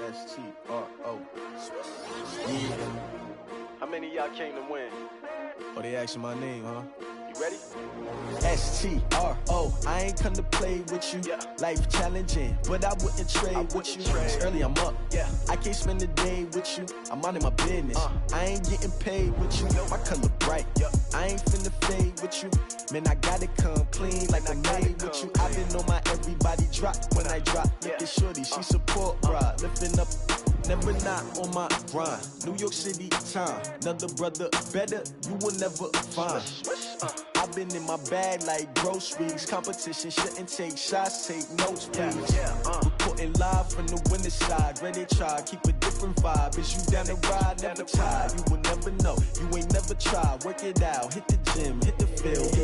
S-T-R-O. Yeah. How many of y'all came to win? Oh, they asking my name, huh? You ready? S-T-R-O. I ain't come to play with you. Yeah. Life challenging, but I wouldn't trade with you. It's early, I'm up. Yeah. I can't spend the day with you. I'm minding my business. I ain't getting paid with you. My color bright. I ain't finna fade with you. Man, I gotta come clean like I'm made with you. I been on my everybody drop when I drop. Look at shorty, she support ride. Lifting up, never not on my grind. New York City time. Another brother better, you will never find. I've been in my bag like groceries. Competition shouldn't take shots, take notes, please. Reporting live from the winter side. Ready to try, keep a different vibe. Is you down the ride, never tired. You will never know, you ain't never tried. Work it out, hit the gym, hit the field.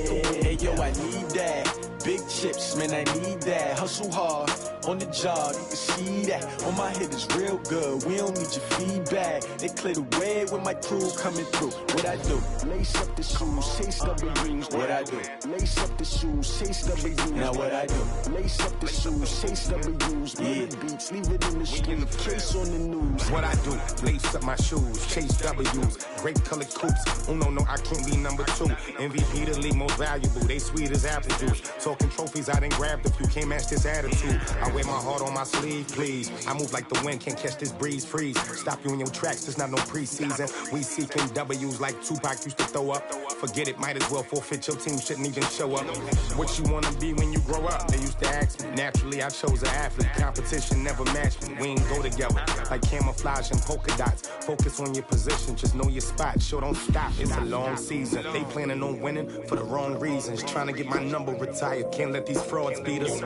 Hey yo, I need that. Big chips, man, I need that. Hustle hard, on the job, you can see that. On my head is real good, we don't need your feedback. They clear the way with my crew coming through. What I do? Lace up the shoes, chase W's. What I do? Lace up the shoes, chase W's. Now what I do? Lace up the shoes, chase W's. Yeah. Beats, leave it in the street, case on the news. What I do? Lace up my shoes, chase W's. Grape colored coops. Oh no, I can't be number 2. MVP the league most valuable. They sweet as apple juice. Talking trophies, I done grabbed a few. Can't match this attitude. I wear my heart on my sleeve, please. I move like the wind, can't catch this breeze, freeze. Stop you in your tracks, there's not no preseason. We seeking W's like Tupac used to throw up. Forget it, might as well forfeit. Your team shouldn't even show up. What you wanna be when you grow up? They used to ask me. Naturally, I chose an athlete. Competition never matched me. We ain't go together like camouflage and polka dots. Focus on your position, just know your spot. Show don't stop, it's a long season. They planning on winning for the wrong reasons. Trying to get my number retired, can't let these frauds beat us.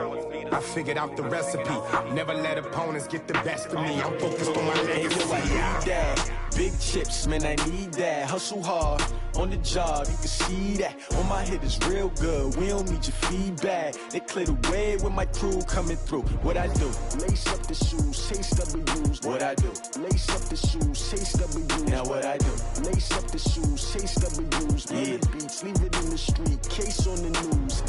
I figured out the recipe. Never let opponents get the best of me. I'm focused on my legacy. I need that. Big chips, man, I need that. Hustle hard, on the job, you can see that. On my head is real good, we don't need your feedback. They clear the way with my crew coming through. What I do? Lace up the shoes, chase W's. What I do? Lace up the shoes, chase W's. Now what I do? Lace up the shoes, chase W's. Yeah. Beats, leave it in the street, case on the news.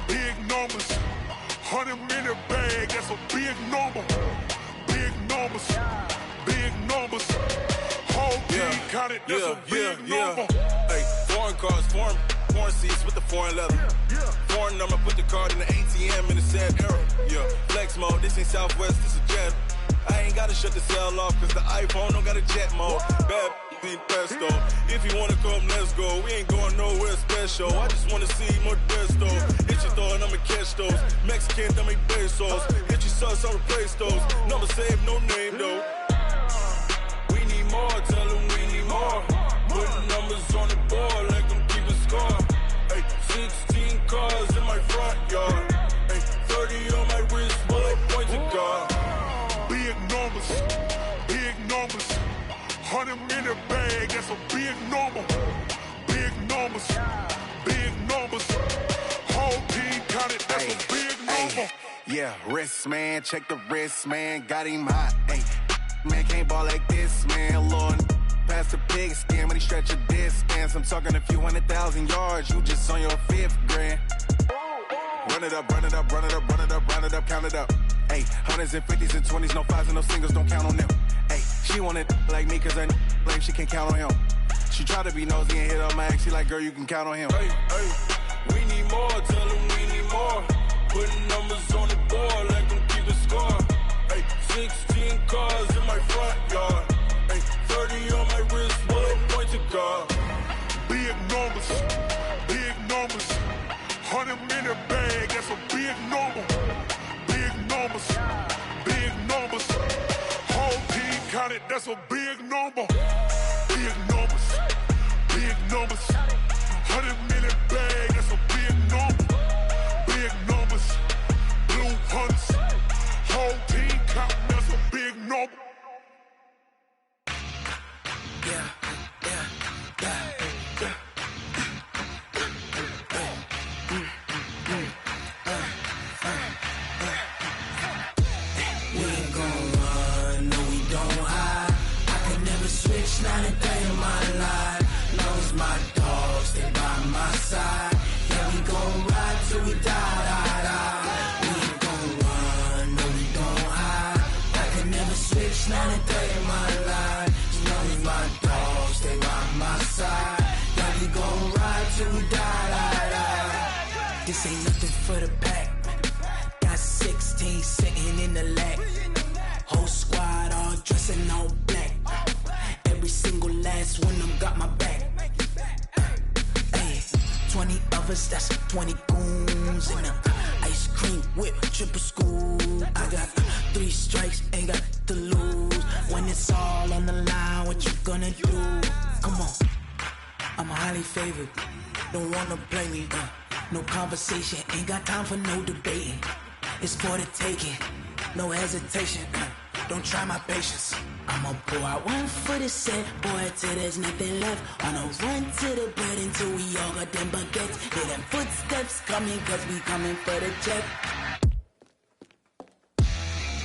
Big numbers, 100-minute bag, that's a big number. Big numbers, whole team counted, that's a big number. Hey, foreign cars, foreign seats with the foreign leather. Foreign number, put the card in the ATM in the sad era. Yeah, flex mode, this ain't Southwest, this is jet. I ain't gotta shut the cell off, cause the iPhone don't got a jet mode. Bad need pesto. If you wanna come, let's go. We ain't going nowhere special. I just wanna see more desto. Hit your throw and I'ma catch those. Mexican, I make pesos. Hit your sauce, I'll replace those. Number save, no name though. We need more, tell them we need more. Putting numbers on the board like I'm keeping score. Hey, 16 cars in my front yard. Hey, 30 on my wrist, bullet points of God. Big numbers, 100-minute bag, that's a big number. Big numbers, whole team counted, that's a big number. Yeah, wrist man, check the wrist man, got him hot. Ay, man can't ball like this, man. Lord, past the pig skin when he stretch a distance. I'm talking a few 100,000 yards, you just on your 5th grand. Run it up, count it up. Ay, 100s and 50s and 20s, no 5s and no singles, don't count on them. Ay, she want it like me cause her lame, she can't count on him. She try to be nosy and hit up my ex, she like, girl, you can count on him. Hey, we need more, tell them we need more. Putting numbers on the board like I'm keeping score. Hey, 16 cars in my front yard. Hey, 30 on my wrist, bullet points of God. Big numbers, 100-minute bag, that's a big number. Big numbers, whole team counted, that's a big number. Big numbers, 100-minute bag, that's a big number. Big numbers, blue hunts, whole team counting, that's a big number. Not a day of my life. Knows my dogs, stay by my side. Yeah, we gon' ride till we die, die, die. We ain't gon' run, no, we gon' hide. I can never switch, not a day of my life. Knows my dogs, stay by my side. Yeah, we gon' ride till we die, die, die. This ain't nothing for the pack. Got 16 sitting in the lap. Whole squad all dressing all black. Every single last one of them got my back. Hey, 20 of us, that's 20 goons. And ice cream whip, triple scoop. I got 3 strikes, ain't got to lose. When it's all on the line, what you gonna do? Come on, I'm highly favored. Don't wanna play me, no conversation. Ain't got time for no debating. It's for the taking, no hesitation. Don't try my patience. I'ma pour out one for the set, boy, till there's nothing left. On a run to the bread until we all got them baguettes. Hear them footsteps coming, cause we coming for the check.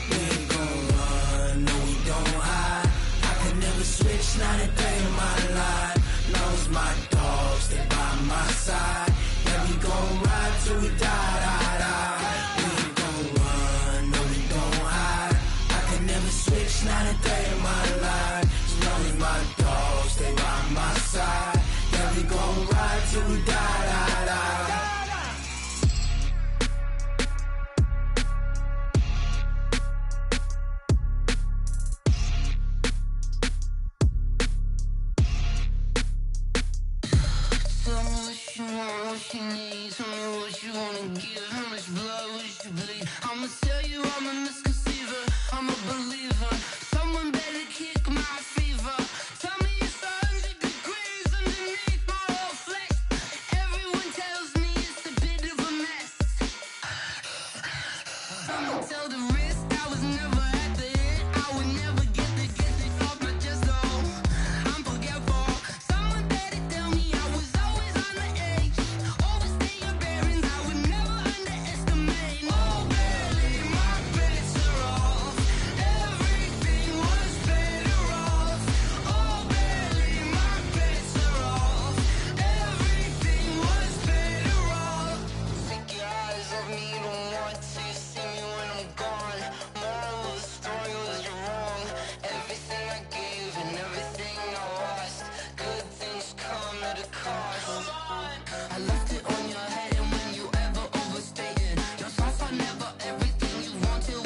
We ain't gon' run, no, we don't hide. I can never switch, not a day in my life. Knows my dogs, stay by my side. Yeah, we gon' ride till we die, die, die. We ain't gon' run, no, we don't hide. I can never switch, not a day in my life. Knows my dogs, stay by my side. Yeah, we gon' ride till we die, die, die. Tell me what you want, what you need. Tell me what you wanna give. How much blood would you bleed? I'ma tell you I'm a misconceiver. I'm a believer. Someone better kick my fever. Tell me it's 100 degrees underneath my whole flesh. Everyone tells me it's a bit of a mess. I'ma tell the risk I was never at the end. I would never get this off my chest though. I'm forgetful. Someone better tell me I was always on the edge. Overstay your bearings, I would never underestimate. Oh, barely, my bets are off. Everything was better off. Oh, barely, my bets are off. Everything was better off. Take your eyes off me, don't want to see me when I'm gone. Moral of the story was you're wrong. Everything I gave and everything I lost. Good things come at a cost. I left it on your head, and when you ever overstay it, your thoughts are never everything you wanted.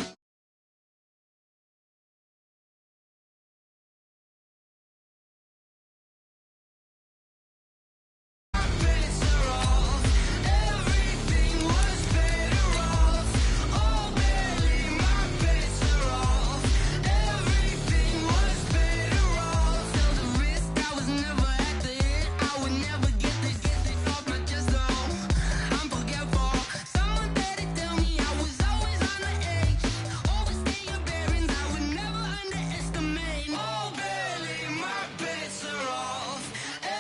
My bets are off. Everything was better off. Oh, barely, my bets are off. Everything was better off. Tell the risk I was never at the end. I would never get this off my chest though. I'm forgetful. Someone better tell me I was always on the edge. Overstay your bearings, I would never underestimate. Oh, barely, my bets are off.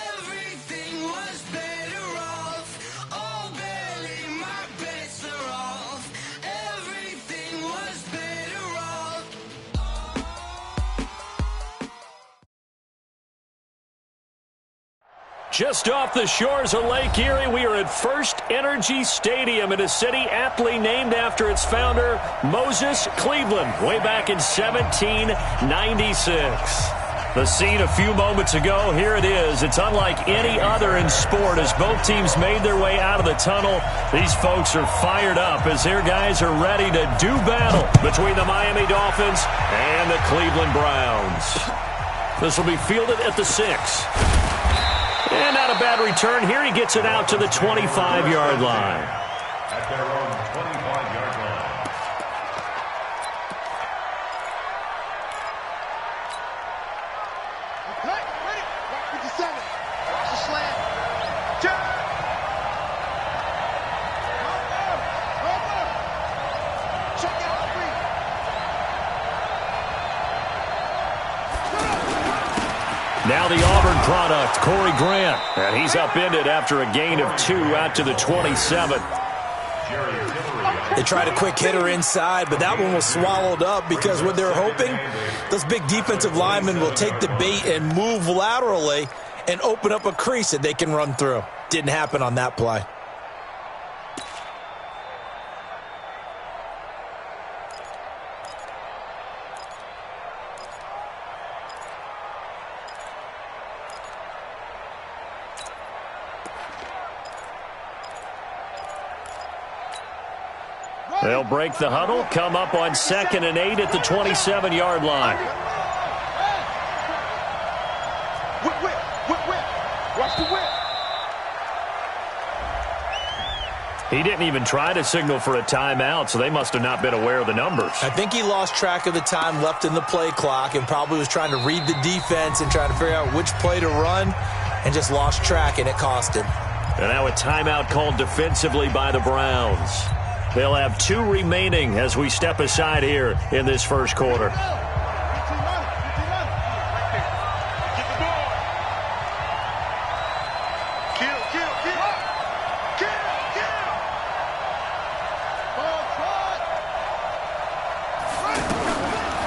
Everything was better off. Oh, barely, my bets are off. Everything was better off. Just off the shores of Lake Erie, we are at First Energy Stadium in a city aptly named after its founder, Moses Cleveland, way back in 1796. The scene a few moments ago, here it is. It's unlike any other in sport as both teams made their way out of the tunnel. These folks are fired up as their guys are ready to do battle between the Miami Dolphins and the Cleveland Browns. This will be fielded at the 6. And not a bad return here. He gets it out to the 25-yard line. At their own 25-yard line. Okay, ready. Watch 57. Watch the slant. Check. Over. Check out the Now the Auburn product, Corey Grant. And he's upended after a gain of 2 out to the 27. They tried a quick hitter inside, but that one was swallowed up because what they're hoping, those big defensive linemen will take the bait and move laterally and open up a crease that they can run through. Didn't happen on that play. They'll break the huddle, come up on 2nd and 8 at the 27-yard line. Watch the whip. He didn't even try to signal for a timeout, so they must have not been aware of the numbers. I think he lost track of the time left in the play clock and probably was trying to read the defense and trying to figure out which play to run and just lost track, and it cost him. And now a timeout called defensively by the Browns. They'll have 2 remaining as we step aside here in this first quarter.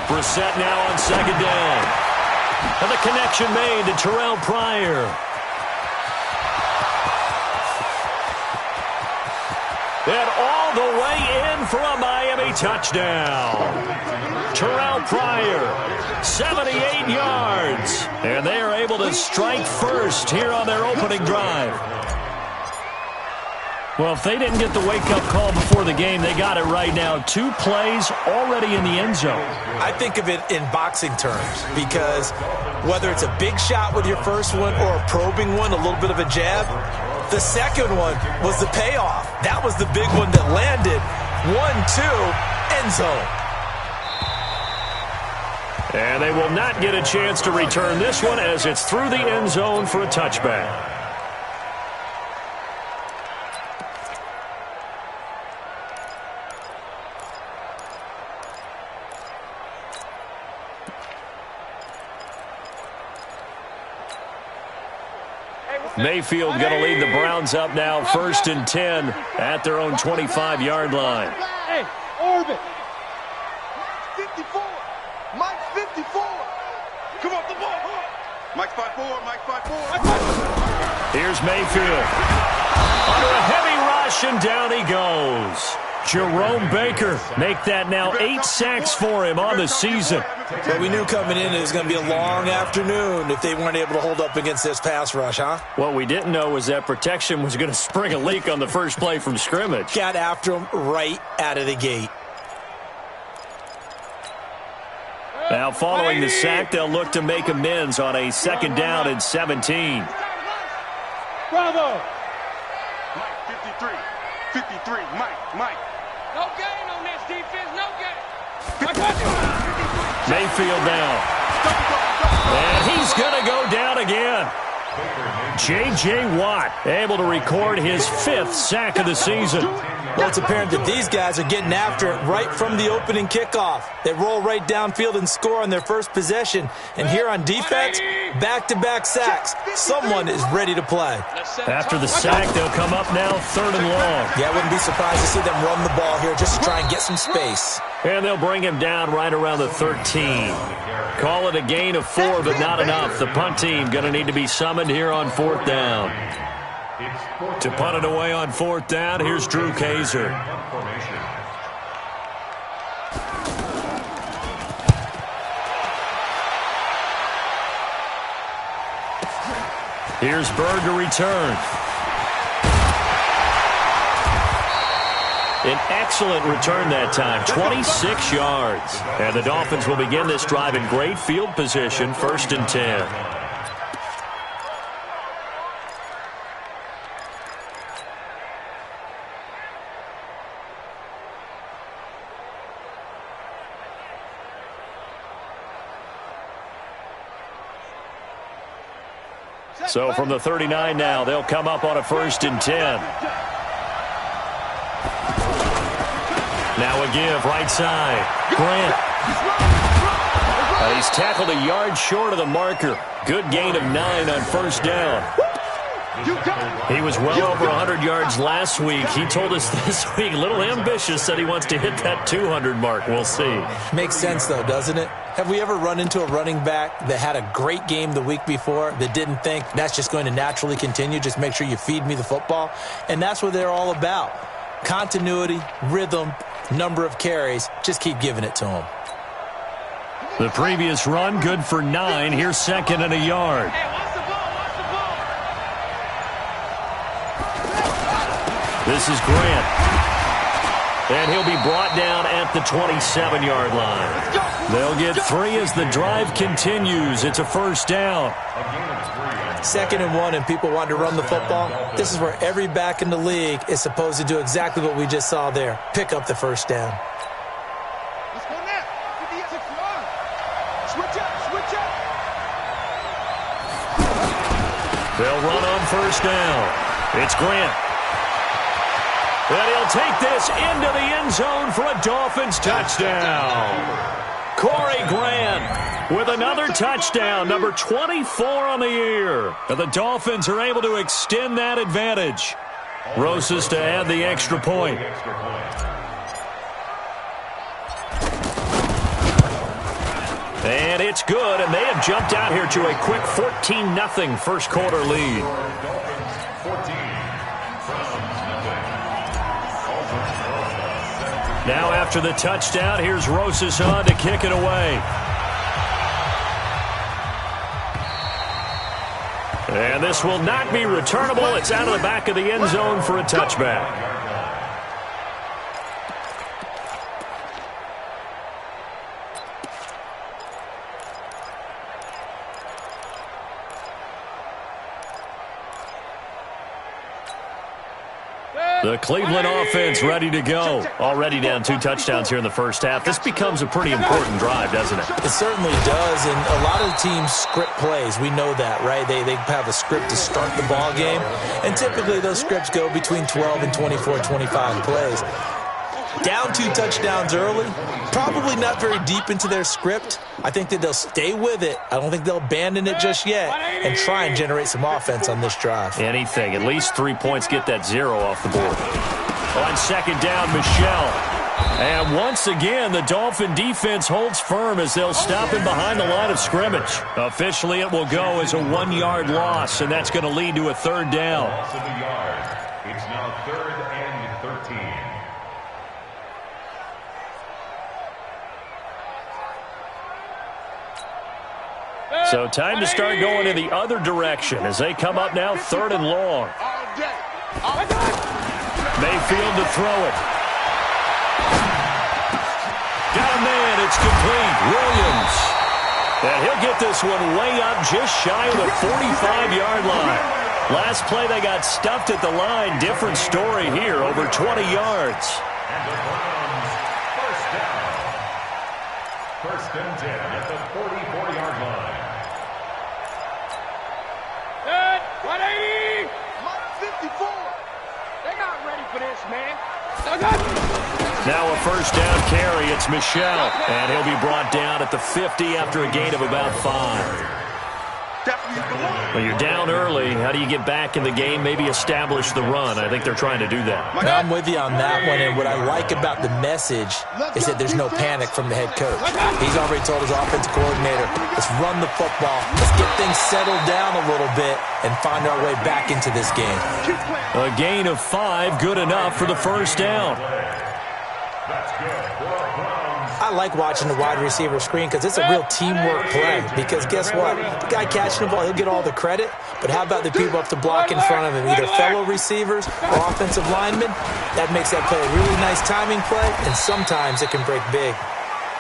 Brissett now on 2nd down. And the connection made to Terrell Pryor. And all the way in for a Miami touchdown. Terrell Pryor, 78 yards. And they are able to strike first here on their opening drive. Well, if they didn't get the wake-up call before the game, they got it right now. 2 plays already in the end zone. I think of it in boxing terms because whether it's a big shot with your first one or a probing one, a little bit of a jab, the second one was the payoff. That was the big one that landed. 1-2, end zone. And they will not get a chance to return this one as it's through the end zone for a touchback. Mayfield going to lead the Browns up now, 1st and 10 at their own 25-yard line. Hey, orbit. 54. Mike 54. Come on, the ball. Mike 5-4, Mike 5-4. Here's Mayfield. Under a heavy rush, and down he goes. Jerome Baker make that now 8 sacks for him on the season. But we knew coming in it was going to be a long afternoon if they weren't able to hold up against this pass rush, huh? What we didn't know was that protection was going to spring a leak on the first play from scrimmage. Got after him right out of the gate. Now following the sack, they'll look to make amends on a 2nd down and 17. Bravo. Mike 53. 53. Mike. No gain on this defense. No gain. Mayfield now. And he's going to go down again. J.J. Watt able to record his 5th sack of the season. Well, it's apparent that these guys are getting after it right from the opening kickoff. They roll right downfield and score on their first possession. And here on defense, back-to-back sacks. Someone is ready to play. After the sack, they'll come up now 3rd and long. Yeah, I wouldn't be surprised to see them run the ball here just to try and get some space. And they'll bring him down right around the 13. Call it a gain of 4, but not enough. The punt team going to need to be summoned here on 4th down. To punt it away on 4th down, here's Drew Kaiser. Here's Bird to return. An excellent return that time, 26 yards. And the Dolphins will begin this drive in great field position, 1st and 10. So from the 39 now, they'll come up on a 1st and 10. Now a give, right side. Grant. He's tackled a yard short of the marker. Good gain of 9 on first down. He was well over 100 yards last week. He told us this week, a little ambitious, said he wants to hit that 200 mark. We'll see. Makes sense, though, doesn't it? Have we ever run into a running back that had a great game the week before that didn't think that's just going to naturally continue? Just make sure you feed me the football. And that's what they're all about. Continuity, rhythm, number of carries. Just keep giving it to him. The previous run, good for 9. Here's second and a yard. This is Grant. And he'll be brought down at the 27-yard line. They'll get 3 as the drive continues. It's a first down. 2nd and 1, and people want to run the football. This is where every back in the league is supposed to do exactly what we just saw there. Pick up the first down. Let's go now. 58, 61. Switch up, switch up. They'll run on first down. It's Grant. And he'll take this into the end zone for a Dolphins touchdown. Corey Grant with another touchdown, number 24 on the year. And the Dolphins are able to extend that advantage. Rosas to add the extra point. And it's good, and they have jumped out here to a quick 14-0 first quarter lead. Now after the touchdown, here's Rosas on to kick it away. And this will not be returnable. It's out of the back of the end zone for a touchback. The Cleveland offense ready to go. Already down 2 touchdowns here in the first half. This becomes a pretty important drive, doesn't it? It certainly does, and a lot of teams script plays. We know that, right? They have a script to start the ball game, and typically those scripts go between 12 and 24, 25 plays. Down 2 touchdowns early, probably not very deep into their script. I think that they'll stay with it. I don't think they'll abandon it just yet and try and generate some offense on this drive. Anything. At least 3 points, get that 0 off the board. On second down, Michel. And once again, the Dolphin defense holds firm as they'll stop him behind the line of scrimmage. Officially, it will go as a 1-yard loss, and that's going to lead to a third down. Loss of a yard. It's now 3rd and 13. So time to start going in the other direction as they come up now 3rd and long. Mayfield to throw it. Got a man. It's complete. Williams. And he'll get this one way up just shy of the 45-yard line. Last play they got stuffed at the line. Different story here. Over 20 yards. And the Browns, first down. 1st and 10 at the 44-yard line. 180! 54! They're not ready for this, man. Now a first down carry. It's Michel. And he'll be brought down at the 50 after a gain of about 5. Well, you're down early. How do you get back in the game? Maybe establish the run. I think they're trying to do that. I'm with you on that one, and what I like about the message is that there's no panic from the head coach. He's already told his offensive coordinator, let's run the football, let's get things settled down a little bit and find our way back into this game. A gain of 5, good enough for the first down. That's good for Browns. I like watching the wide receiver screen because it's a real teamwork play. Because guess what? The guy catching the ball, he'll get all the credit. But how about the people up to block in front of him, either fellow receivers or offensive linemen? That makes that play a really nice timing play, and sometimes it can break big.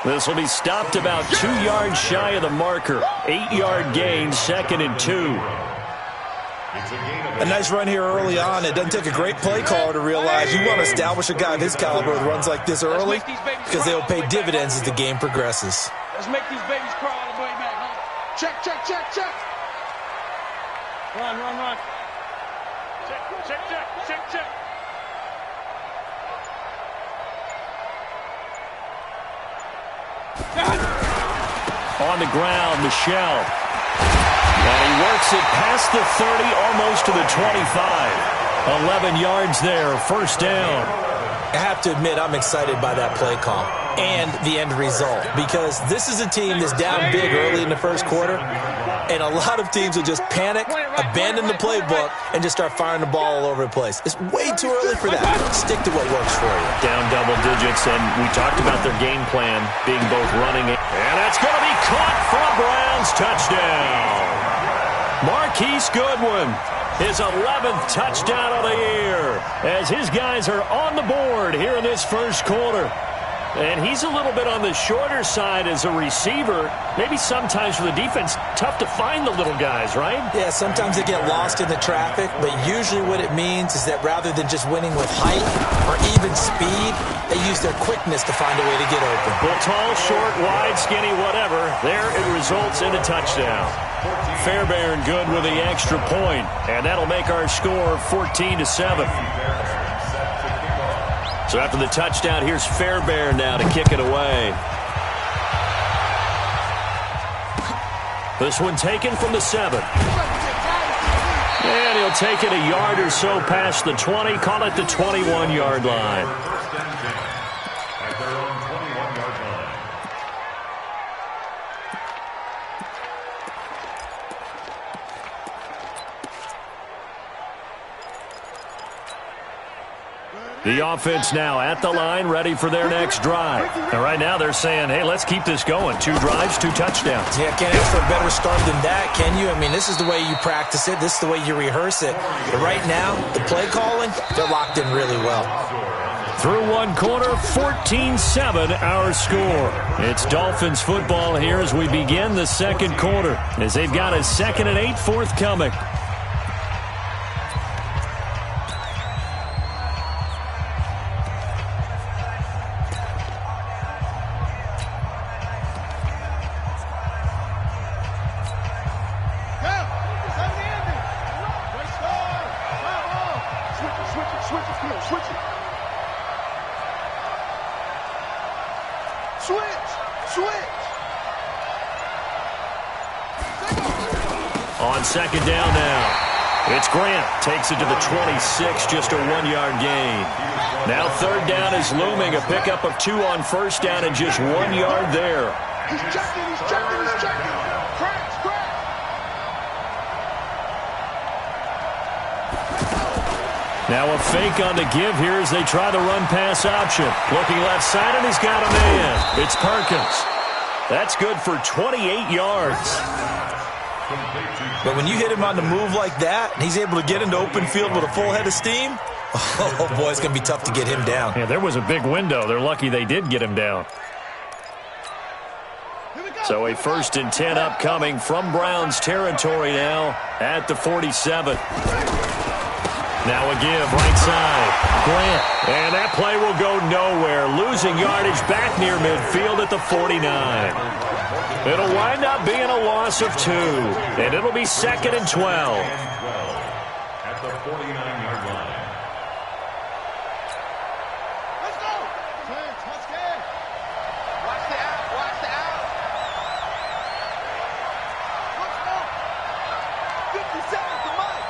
This will be stopped about 2 yards shy of the marker. 8-yard gain, 2nd and 2. A nice run here early on. It doesn't take a great play caller to realize you want to establish a guy of his caliber with runs like this early because they will pay dividends as the game progresses. Let's make these babies crawl all the way back home. Check, check, check, check. Run, run, run. Check, check, check, check, check. on the ground. Michel. And he works it past the 30, almost to the 25. 11 yards there, first down. I have to admit, I'm excited by that play call and the end result, because this is a team that's down big early in the first quarter, and a lot of teams will just panic, abandon the playbook, and just start firing the ball all over the place. It's way too early for that. Stick to what works for you. Down double digits, and we talked about their game plan being both running and that's going to be caught for a Browns touchdown. Marquise Goodwin, his 11th touchdown of the year, as his guys are on the board here in this first quarter. And he's a little bit on the shorter side as a receiver. Maybe sometimes for the defense, tough to find the little guys, right? Yeah, sometimes they get lost in the traffic, but usually what it means is that rather than just winning with height or even speed, they use their quickness to find a way to get open. Well, tall, short, wide, skinny, whatever, there it results in a touchdown. Fairbairn good with the extra point, and that'll make our score 14-7. So after the touchdown, here's Fairbairn now to kick it away. This one taken from the 7. And he'll take it a yard or so past the 20, call it the 21-yard line. At their own 21-yard line. The offense now at the line, ready for their next drive. And right now they're saying, hey, let's keep this going. 2 drives, 2 touchdowns. Yeah, can't ask for a better start than that, can you? I mean, this is the way you practice it. This is the way you rehearse it. But right now, the play calling, they're locked in really well. Through one quarter, 14-7 our score. It's Dolphins football here as we begin the second quarter, as they've got a 2nd and 8 forthcoming. On second down now, it's Grant. Takes it to the 26, just a 1-yard gain. Now third down is looming, a pickup of 2 on first down and just 1 yard there. He's checking, he's checking, he's checking. Cracks, cracks. Now a fake on the give here as they try the run-pass option. Looking left side, and he's got a man. It's Perkins. That's good for 28 yards. But when you hit him on the move like that, and he's able to get into open field with a full head of steam, oh boy, it's going to be tough to get him down. Yeah, there was a big window. They're lucky they did get him down. So a 1st and 10 upcoming from Browns territory now at the 47. Now a give, right side, Grant. And that play will go nowhere. Losing yardage back near midfield at the 49. It'll wind up being a loss of 2. And it'll be 2nd and 12. At the 49-yard line. Let's go. Let's go. Watch the out, watch the out. Let's go. 50 seconds to Mike.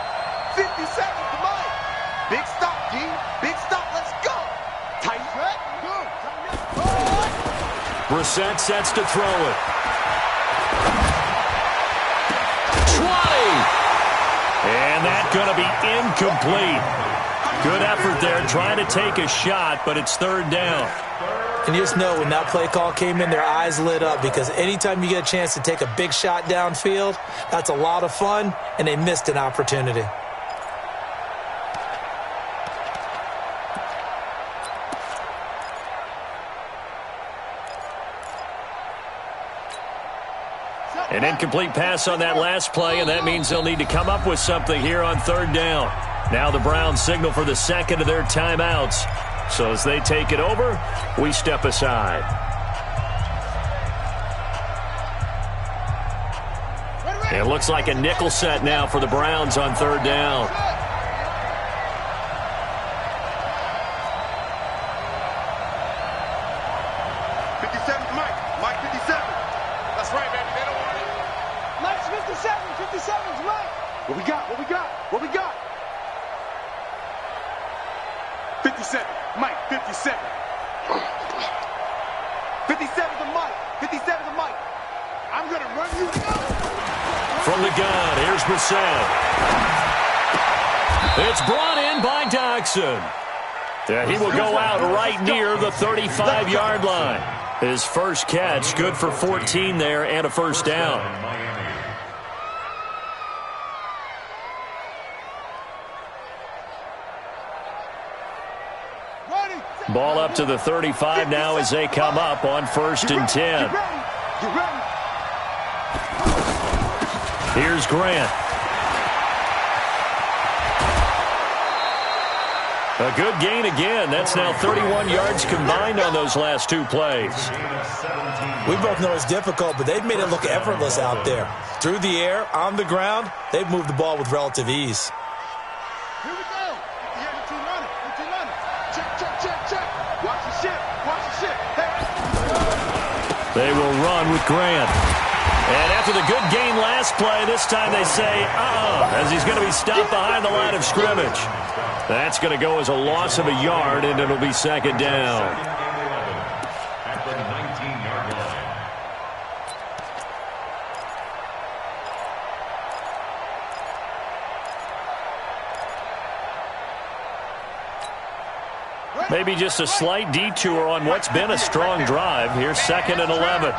50 seconds to Mike. Big stop, G. Big stop. Let's go. Tight. Go. Brissett sets to throw it. 20. And that's going to be incomplete. Good effort there trying to take a shot, but it's third down. And you just know when that play call came in, their eyes lit up, because anytime you get a chance to take a big shot downfield, that's a lot of fun, and they missed an opportunity. An incomplete pass on that last play, and that means they'll need to come up with something here on third down. Now the Browns signal for the second of their timeouts. So as they take it over, we step aside. It looks like a nickel set now for the Browns on third down. Mike 57. That's right, baby. 57's Mike. What we got? 57, Mike, 57. 57 to Mike, 57 to Mike. I'm going to run you down. From the gun, here's Brissett. It's brought in by Doxson. Yeah, he will go out right near the 35-yard line. His first catch, good for 14 there and a first down. Ball up to the 35 now as they come up on 1st and 10. Here's Grant. A good gain again. That's now 31 yards combined on those last 2 plays. We both know it's difficult, but they've made it look effortless out there. Through the air, on the ground, they've moved the ball with relative ease. Here we go. Check. Watch the ship. Hey. They will run with Grant. And after the good gain last play, this time they say, as he's going to be stopped behind the line of scrimmage. That's going to go as a loss of a yard, and it'll be 2nd down. At the 19-yard line. Maybe just a slight detour on what's been a strong drive. Here's 2nd and 11.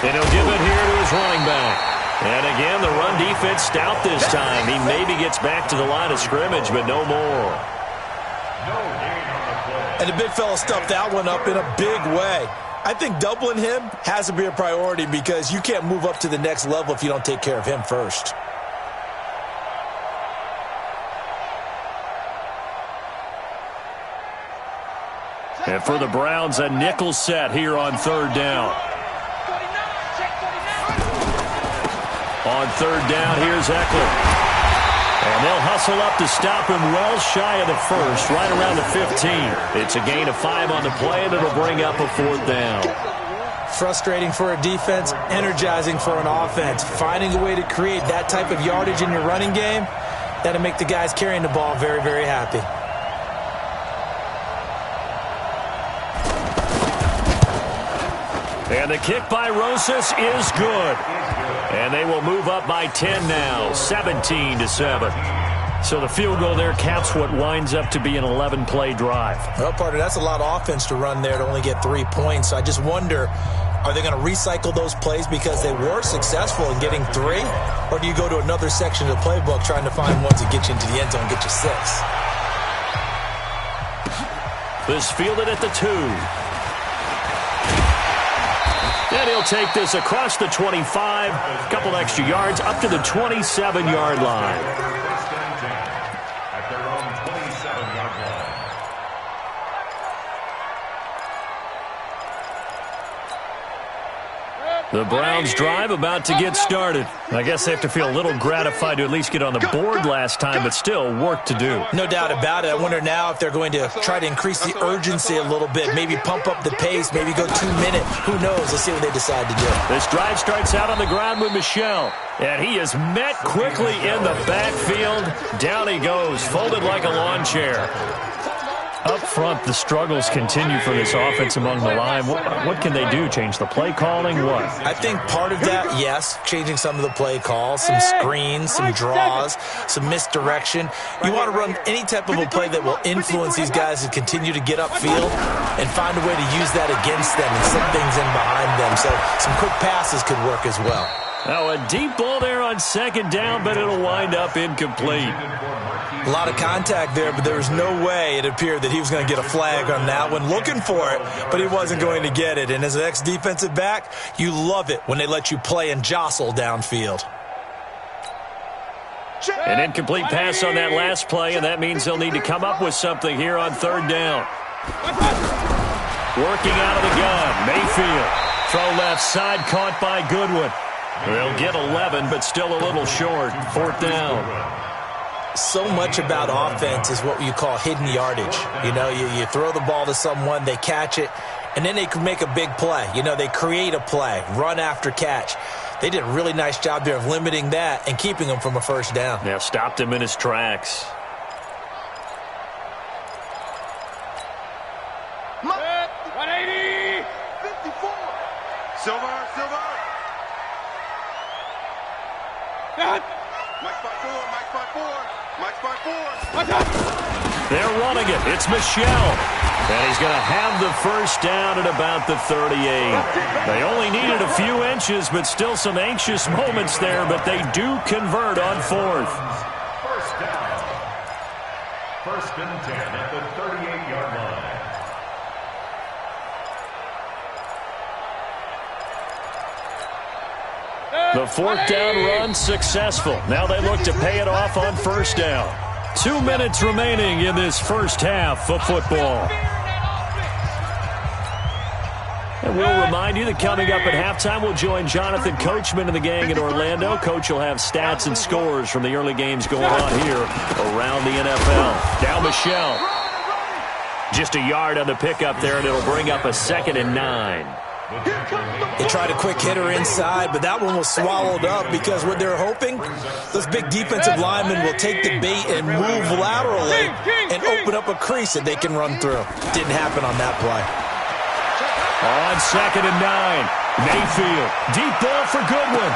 And he'll give it here to his running back. And again, the run defense stout this time. He maybe gets back to the line of scrimmage, but no more. And the big fella stuffed that one up in a big way. I think doubling him has to be a priority because you can't move up to the next level if you don't take care of him first. And for the Browns, a nickel set here on 3rd down. On 3rd down, here's Eckler. And they'll hustle up to stop him well shy of the 1st, right around the 15. It's a gain of 5 on the play, and it'll bring up a 4th down. Frustrating for a defense, energizing for an offense. Finding a way to create that type of yardage in your running game, that'll make the guys carrying the ball very, very happy. And the kick by Rosas is good. And they will move up by 10 now, 17-7. So the field goal there caps what winds up to be an 11-play drive. Well, partner, that's a lot of offense to run there to only get 3 points. So I just wonder, are they going to recycle those plays because they were successful in getting 3? Or do you go to another section of the playbook trying to find ones that get you into the end zone and get you 6? This fielded at the 2. And he'll take this across the 25, a couple extra yards, up to the 27-yard line. At their own 27-yard line. The Browns drive about to get started. I guess they have to feel a little gratified to at least get on the board last time, but still work to do. No doubt about it. I wonder now if they're going to try to increase the urgency a little bit, maybe pump up the pace, maybe go 2 minute. Who knows? Let's see what they decide to do. This drive starts out on the ground with Michel, and he is met quickly in the backfield. Down he goes, folded like a lawn chair. Up front, the struggles continue for this offense among the line. What can they do? Change the play calling? What? I think part of that, yes, changing some of the play calls, some screens, some draws, some misdirection. You want to run any type of a play that will influence these guys to continue to get upfield and find a way to use that against them and set things in behind them. So some quick passes could work as well. Now a deep ball there on 2nd down, but it'll wind up incomplete. A lot of contact there, but there was no way it appeared that he was going to get a flag on that one. Looking for it, but he wasn't going to get it. And as an ex-defensive back, you love it when they let you play and jostle downfield. An incomplete pass on that last play, and that means they'll need to come up with something here on 3rd down. Working out of the gun, Mayfield. Throw left side, caught by Goodwin. They'll get 11, but still a little short. 4th down. so much about offense is what you call hidden yardage. You know, you throw the ball to someone, they catch it, and then they can make a big play. You know, they create a play, run after catch. They did a really nice job there of limiting that and keeping him from a first down. Yeah, stopped him in his tracks. Silver. Mike 5-4. They're running it. It's Michelle. And he's going to have the first down at about the 38. They only needed a few inches, but still some anxious moments there, but they do convert on fourth. First down. First and 10 at the 38-yard line. The fourth down run successful. Now they look to pay it off on first down. 2 minutes remaining in this first half of football. And we'll remind you that coming up at halftime, we'll join Jonathan Coachman and the gang in Orlando. Coach will have stats and scores from the early games going on here around the NFL. Now Michelle. Just a yard on the pickup there, and it'll bring up a 2nd and 9. They tried a quick hitter inside, but that one was swallowed up because what they're hoping, those big defensive linemen will take the bait and move laterally and open up a crease that they can run through. Didn't happen on that play. On 2nd and 9, Mayfield, deep ball for Goodwin.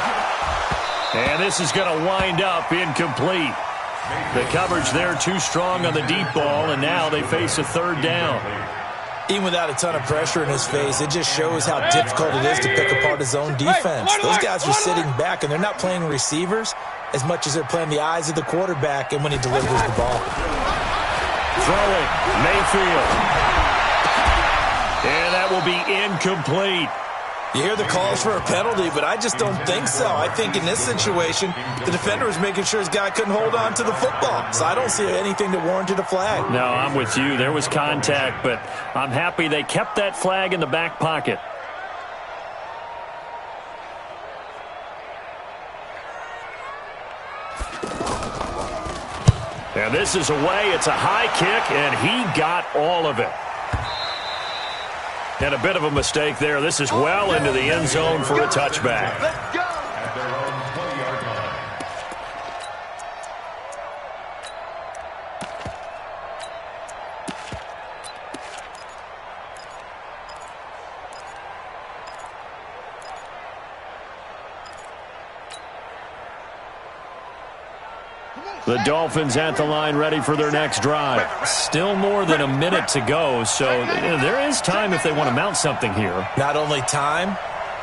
And this is going to wind up incomplete. The coverage there too strong on the deep ball, and now they face a third down. Even without a ton of pressure in his face, it just shows how difficult it is to pick apart his own defense. Those guys are sitting back, and they're not playing receivers as much as they're playing the eyes of the quarterback and when he delivers the ball. Throwing, Mayfield. And that will be incomplete. You hear the calls for a penalty, but I just don't think so. I think in this situation, the defender was making sure his guy couldn't hold on to the football. So I don't see anything that warranted a flag. No, I'm with you. There was contact, but I'm happy they kept that flag in the back pocket. And this is away. It's a high kick, and he got all of it. And a bit of a mistake there. This is well into the end zone for a touchback. Let's go. At their own 20-yard line. The Dolphins at the line ready for their next drive. Still more than a minute to go, so there is time if they want to mount something here. Not only time,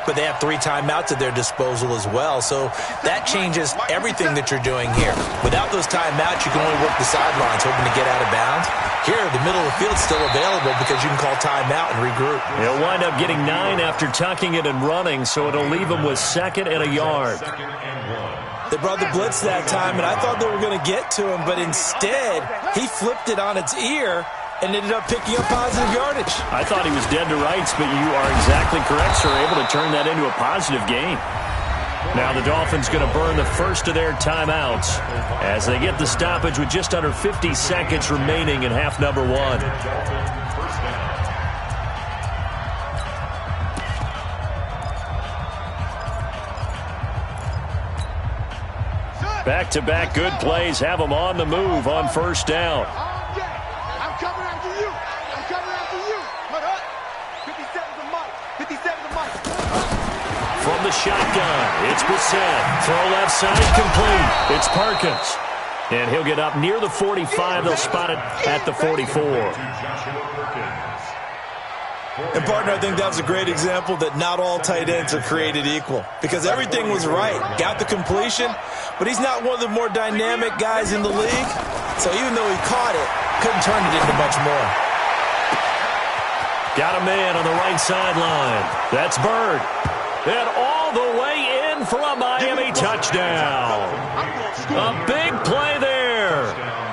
but they have 3 timeouts at their disposal as well. So that changes everything that you're doing here. Without those timeouts, you can only work the sidelines, hoping to get out of bounds. Here, the middle of the field's still available because you can call timeout and regroup. He'll wind up getting 9 after tucking it and running, so it'll leave him with 2nd and a yard. They brought the blitz that time, and I thought they were going to get to him, but instead, he flipped it on its ear and ended up picking up positive yardage. I thought he was dead to rights, but you are exactly correct, sir, able to turn that into a positive gain. Now the Dolphins going to burn the first of their timeouts as they get the stoppage with just under 50 seconds remaining in half number 1. Back-to-back good plays have them on the move on first down. I'm coming after you. I'm coming after you. 57's a Mike. 57's a Mike. From the shotgun, it's Bissett. Throw left side complete. It's Perkins. And he'll get up near the 45. They'll spot it at the 44. And, partner, I think that was a great example that not all tight ends are created equal because everything was right. Got the completion, but he's not one of the more dynamic guys in the league. So even though he caught it, couldn't turn it into much more. Got a man on the right sideline. That's Bird. And all the way in for a Miami touchdown. A big play there.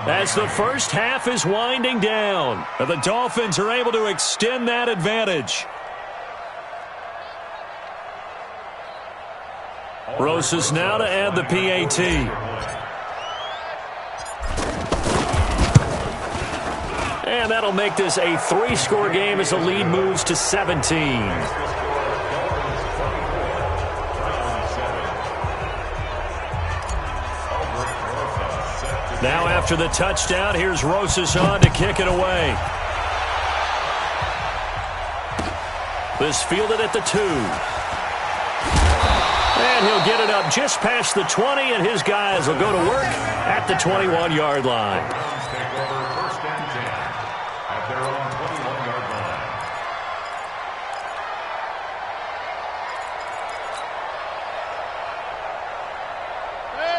As the first half is winding down, the Dolphins are able to extend that advantage. Rosas now to add the PAT. And that'll make this a 3-score game as the lead moves to 17. Now after the touchdown, here's Rosas on to kick it away. This fielded at the 2. And he'll get it up just past the 20, and his guys will go to work at the 21-yard line.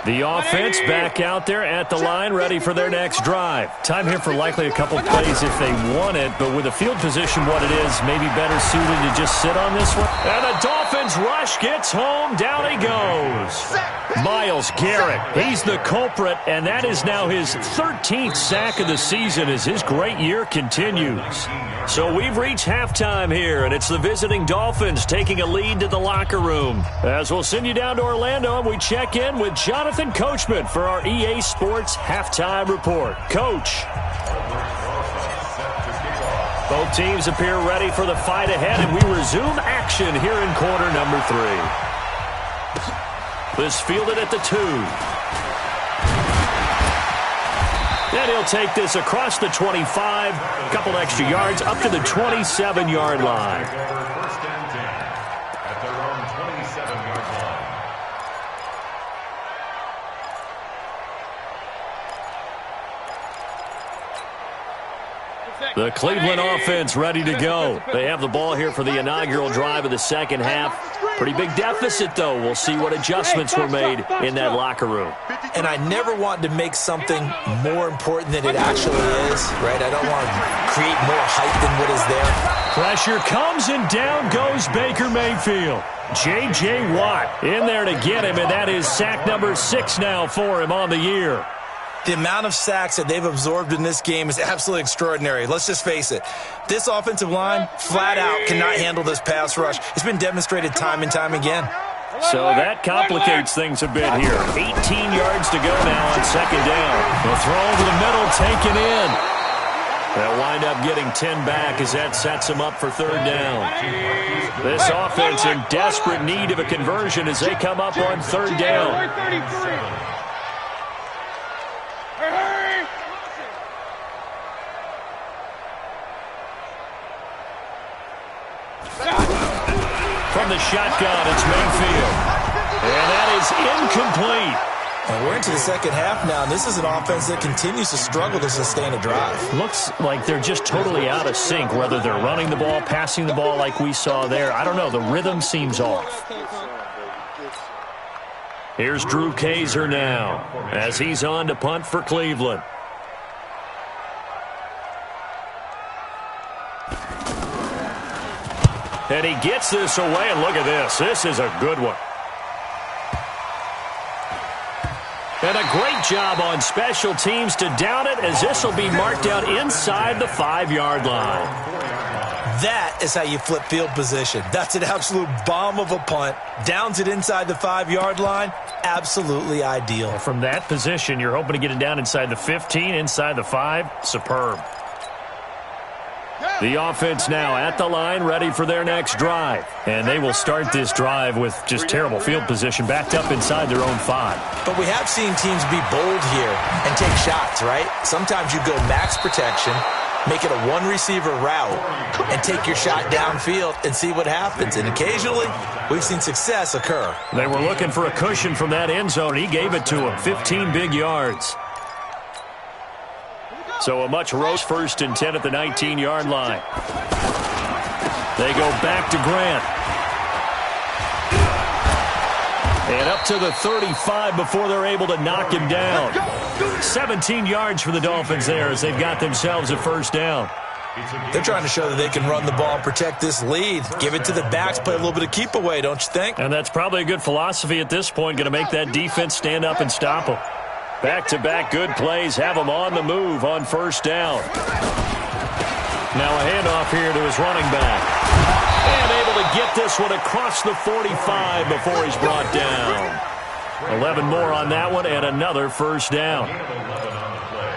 The offense back out there at the line, ready for their next drive. Time here for likely a couple plays if they want it, but with the field position what it is, maybe better suited to just sit on this one. And the Dolphins rush gets home. Down he goes. Myles Garrett, he's the culprit, and that is now his 13th sack of the season as his great year continues. So we've reached halftime here, and it's the visiting Dolphins taking a lead to the locker room. As we'll send you down to Orlando, and we check in with Jonathan Coachman for our EA Sports Halftime Report. Coach. Both teams appear ready for the fight ahead, and we resume action here in quarter number 3. This fielded at the 2. And he'll take this across the 25, a couple extra yards, up to the 27-yard line. First and 10 at their own 27-yard line. The Cleveland offense ready to go. They have the ball here for the inaugural drive of the second half. Pretty big deficit, though. We'll see what adjustments were made in that locker room. And I never want to make something more important than it actually is, right? I don't want to create more hype than what is there. Pressure comes, and down goes Baker Mayfield. J.J. Watt in there to get him, and that is sack number 6 now for him on the year. The amount of sacks that they've absorbed in this game is absolutely extraordinary. Let's just face it. This offensive line, flat out, cannot handle this pass rush. It's been demonstrated time and time again. So that complicates things a bit here. 18 yards to go now on second down. The throw over the middle, taken in. They'll wind up getting 10 back as that sets them up for third down. This offense in desperate need of a conversion as they come up on third down. From the shotgun, it's Mayfield. And that is incomplete. And we're into the second half now, and this is an offense that continues to struggle to sustain a drive. Looks like they're just totally out of sync, whether they're running the ball, passing the ball like we saw there. I don't know. The rhythm seems off. Here's Drew Kaiser now as he's on to punt for Cleveland. And he gets this away, and look at this. This is a good one. And a great job on special teams to down it, as this will be marked out inside the 5-yard line. That is how you flip field position. That's an absolute bomb of a punt. Downs it inside the 5-yard line. Absolutely ideal. From that position, you're hoping to get it down inside the 15, inside the 5. Superb. The offense now at the line, ready for their next drive. And they will start this drive with just terrible field position, backed up inside their own 5. But we have seen teams be bold here and take shots, right? Sometimes you go max protection, make it a one-receiver route, and take your shot downfield and see what happens. And occasionally, we've seen success occur. They were looking for a cushion from that end zone. He gave it to him, 15 big yards. So a much roast 1st and 10 at the 19-yard line. They go back to Grant. And up to the 35 before they're able to knock him down. 17 yards for the Dolphins there as they've got themselves a first down. They're trying to show that they can run the ball and protect this lead. Give it to the backs, play a little bit of keep away, don't you think? And that's probably a good philosophy at this point, going to make that defense stand up and stop them. Back-to-back good plays have him on the move on first down. Now a handoff here to his running back. And able to get this one across the 45 before he's brought down. 11 more on that one and another first down.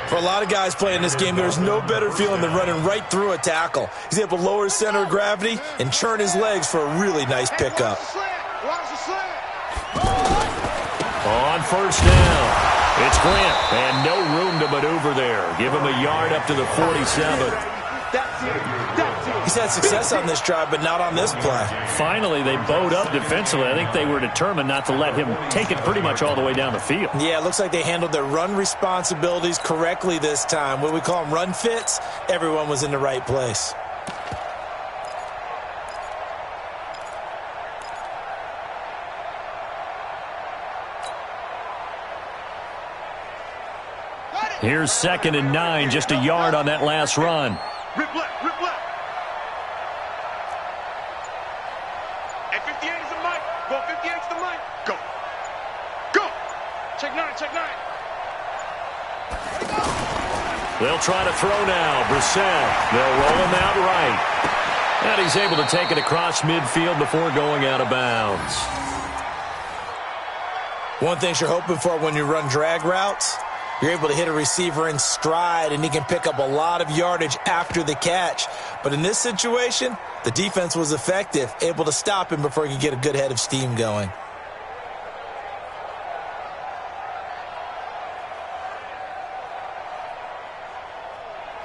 For a lot of guys playing this game, there's no better feeling than running right through a tackle. He's able to lower his center of gravity and churn his legs for a really nice pickup. On first down, it's Grant, and no room to maneuver there. Give him a yard up to the 47. He's had success on this drive, but not on this play. Finally, they bowed up defensively. I think they were determined not to let him take it pretty much all the way down the field. Yeah, it looks like they handled their run responsibilities correctly this time. What we call them run fits, everyone was in the right place. Here's 2nd and 9, just a yard on that last run. Rip left, rip left. At 58 is the mic. Go 58 is the mic. Go. Go. Check 9, check 9. They'll try to throw now. Brissett. They'll roll him out right. And he's able to take it across midfield before going out of bounds. One thing you're hoping for when you run drag routes, you're able to hit a receiver in stride, and he can pick up a lot of yardage after the catch. But in this situation, the defense was effective, able to stop him before he could get a good head of steam going.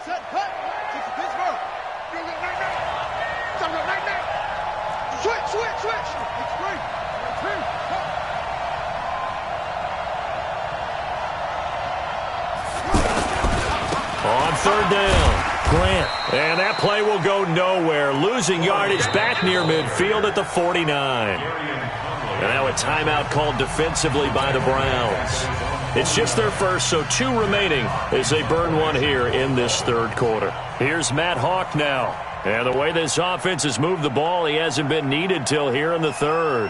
Set, cut. Take the Pittsburgh. Switch. It's free. On 3rd down, Grant. And that play will go nowhere. Losing yardage back near midfield at the 49. And now a timeout called defensively by the Browns. It's just their first, so 2 remaining as they burn one here in this 3rd quarter. Here's Matt Hawk now. And the way this offense has moved the ball, he hasn't been needed till here in the 3rd.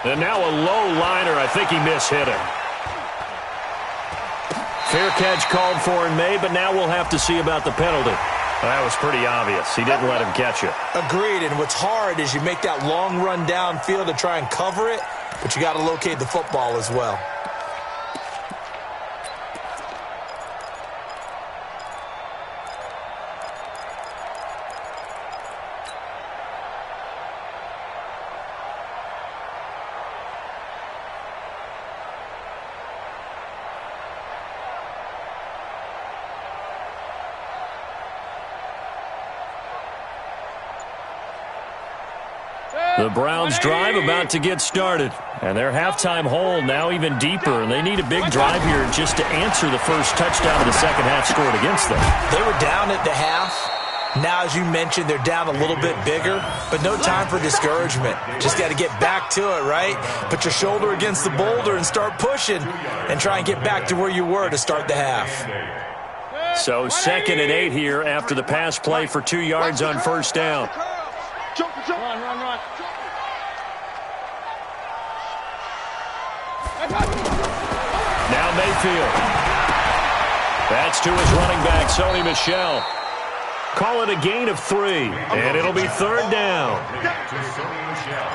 And now a low liner. I think he mishit it. Fair catch called for and made, but now we'll have to see about the penalty. That was pretty obvious. He didn't let him catch it. Agreed, and what's hard is you make that long run downfield to try and cover it, but you got to locate the football as well. The Browns drive about to get started. And their halftime hole now even deeper. And they need a big drive here just to answer the first touchdown of the second half scored against them. They were down at the half. Now, as you mentioned, they're down a little bit bigger, but no time for discouragement. Just got to get back to it, right? Put your shoulder against the boulder and start pushing and try and get back to where you were to start the half. So 2nd and 8 here after the pass play for 2 yards on first down. Run. Now Mayfield. That's to his running back, Sony Michel. Call it a gain of 3, and it'll be 3rd down.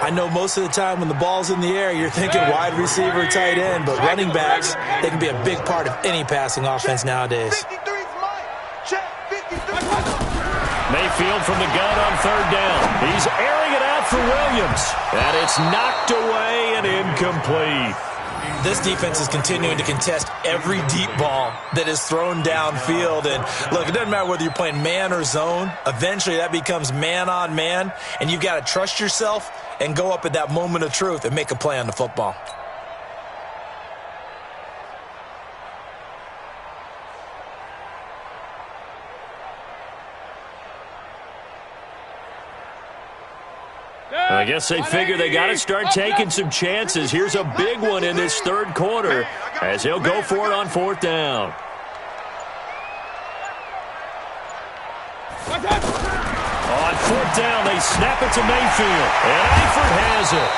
I know most of the time when the ball's in the air, you're thinking wide receiver, tight end, but running backs, they can be a big part of any passing offense nowadays. Mayfield from the gun on 3rd down. He's airing it out for Williams, and it's knocked away and incomplete. This defense is continuing to contest every deep ball that is thrown downfield. And look, it doesn't matter whether you're playing man or zone. Eventually that becomes man on man, and you've got to trust yourself and go up at that moment of truth and make a play on the football. I guess they figure they got to start taking some chances. Here's a big one in this 3rd quarter as he'll go for it on 4th down. On 4th down, they snap it to Mayfield, and Eifert has it.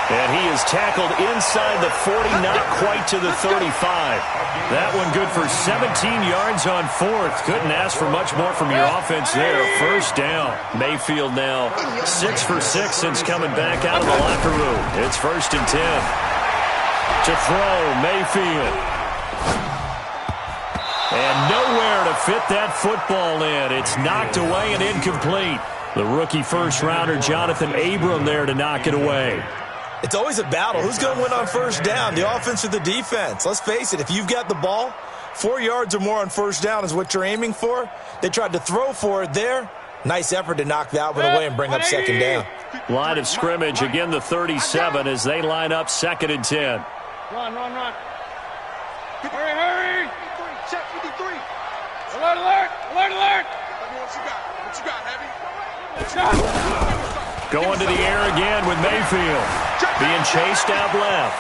And he is tackled inside the 40, not quite to the 35. That one good for 17 yards on 4th. Couldn't ask for much more from your offense there. First down. Mayfield now 6 for 6 since coming back out of the locker room. It's 1st and 10. To throw, Mayfield. And nowhere to fit that football in. It's knocked away and incomplete. The rookie first-rounder, Jonathan Abram, there to knock it away. It's always a battle. Who's going to win on first down, the offense or the defense? Let's face it, if you've got the ball, 4 yards or more on first down is what you're aiming for. They tried to throw for it there. Nice effort to knock that one away and bring up second down. Line of scrimmage, again the 37 as they line up 2nd and 10. Run. Hurry. Check 53. Alert. What you got, Heavy? Going to the air again with Mayfield. Being chased out left.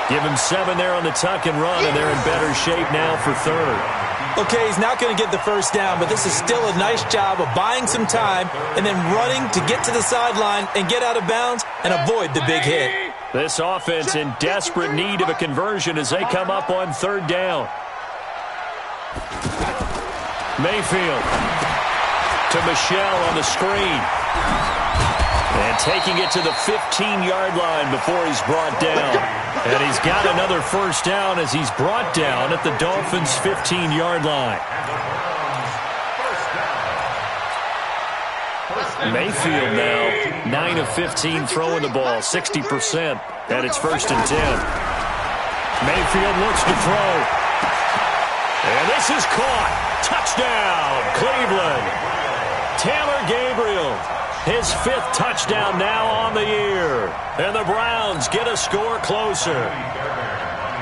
Give him 7 there on the tuck and run, and they're in better shape now for 3rd. Okay, he's not going to get the first down, but this is still a nice job of buying some time and then running to get to the sideline and get out of bounds and avoid the big hit. This offense in desperate need of a conversion as they come up on 3rd down. Mayfield to Michelle on the screen. And taking it to the 15-yard line before he's brought down. And he's got another first down as he's brought down at the Dolphins' 15-yard line. Mayfield now 9 of 15 throwing the ball, 60%, and it's 1st and 10. Mayfield looks to throw. And this is caught. Touchdown, Cleveland. Taylor Gabriel, his 5th touchdown now on the year. And the Browns get a score closer.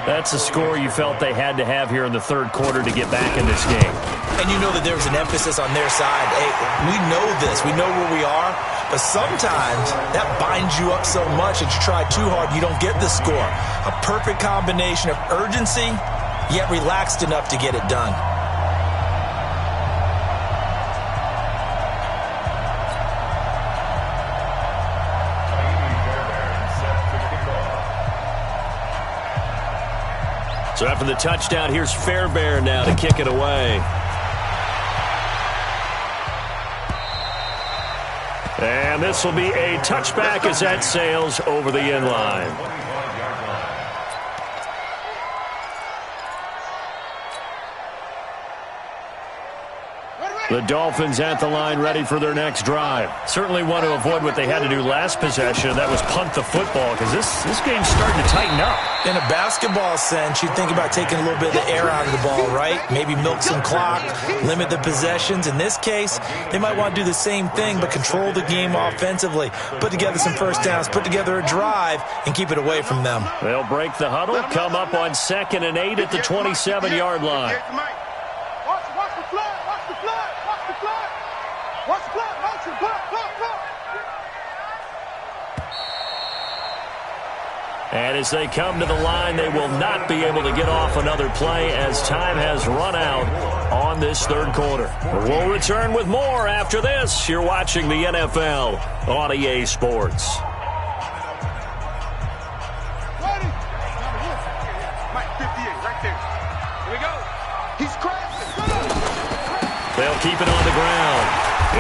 That's a score you felt they had to have here in the 3rd quarter to get back in this game. And you know that there was an emphasis on their side. Hey, we know this. We know where we are. But sometimes that binds you up so much that you try too hard, you don't get the score. A perfect combination of urgency, yet relaxed enough to get it done. So after the touchdown, here's Fairbairn now to kick it away. And this will be a touchback as that sails over the end line. The Dolphins at the line ready for their next drive. Certainly want to avoid what they had to do last possession. That was punt the football because this game's starting to tighten up. In a basketball sense, you think about taking a little bit of the air out of the ball, right? Maybe milk some clock, limit the possessions. In this case, they might want to do the same thing but control the game offensively. Put together some first downs, put together a drive, and keep it away from them. They'll break the huddle, come up on 2nd and 8 at the 27-yard line. And as they come to the line, they will not be able to get off another play as time has run out on this 3rd quarter. We'll return with more after this. You're watching the NFL on EA Sports. They'll keep it on the ground.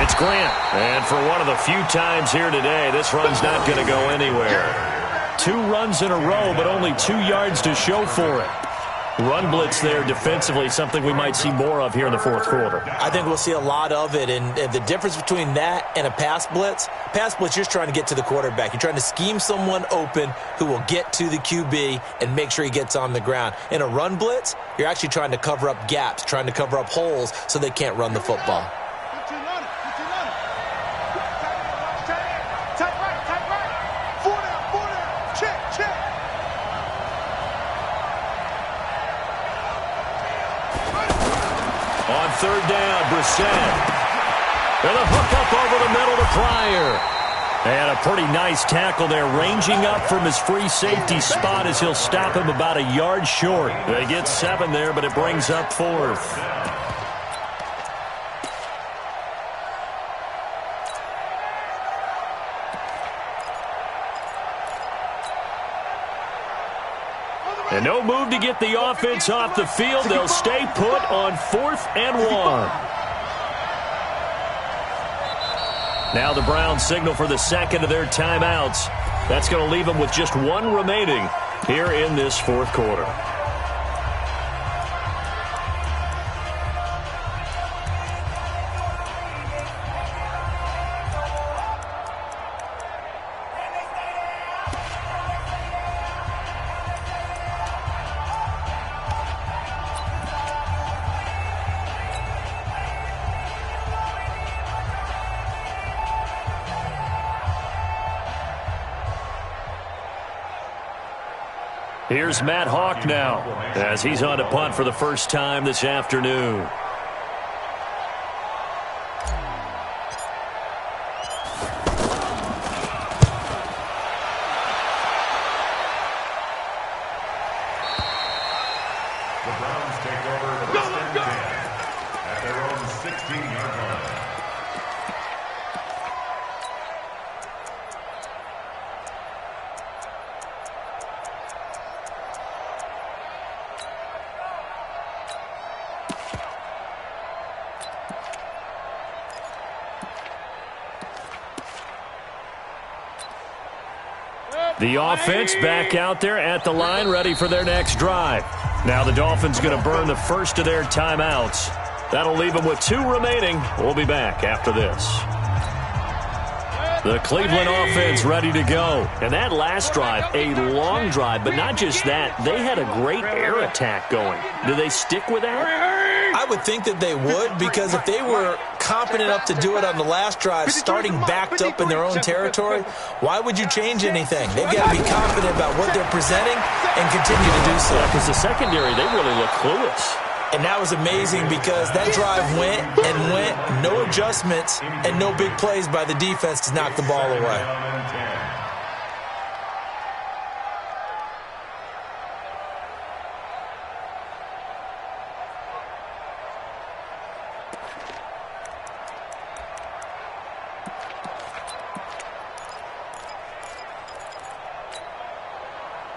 It's Grant. And for one of the few times here today, this run's not going to go anywhere. 2 runs in a row, but only 2 yards to show for it. Run blitz there defensively, something we might see more of here in the 4th quarter. I think we'll see a lot of it, and the difference between that and a pass blitz, you're just trying to get to the quarterback. You're trying to scheme someone open who will get to the QB and make sure he gets on the ground. In a run blitz, you're actually trying to cover up gaps, trying to cover up holes so they can't run the football. On 3rd down, Brissett. And a hook up over the middle to Pryor. And a pretty nice tackle there, ranging up from his free safety spot as he'll stop him about a yard short. They get 7 there, but it brings up 4th. And no move to get the offense off the field. They'll stay put on 4th and 1. Now the Browns signal for the 2nd of their timeouts. That's going to leave them with just one remaining here in this fourth quarter. Here's Matt Hawk now as he's on to punt for the first time this afternoon. The Browns take over the first and 10 at their own 16-yard line. The offense back out there at the line, ready for their next drive. Now the Dolphins going to burn the first of their timeouts. That'll leave them with 2 remaining. We'll be back after this. The Cleveland offense ready to go. And that last drive, a long drive, but not just that. They had a great air attack going. Do they stick with that? I would think that they would, because if they were confident enough to do it on the last drive, starting backed up in their own territory, why would you change anything? They've got to be confident about what they're presenting and continue to do so. Because the secondary, they really look clueless. And that was amazing because that drive went and went, no adjustments, and no big plays by the defense to knock the ball away.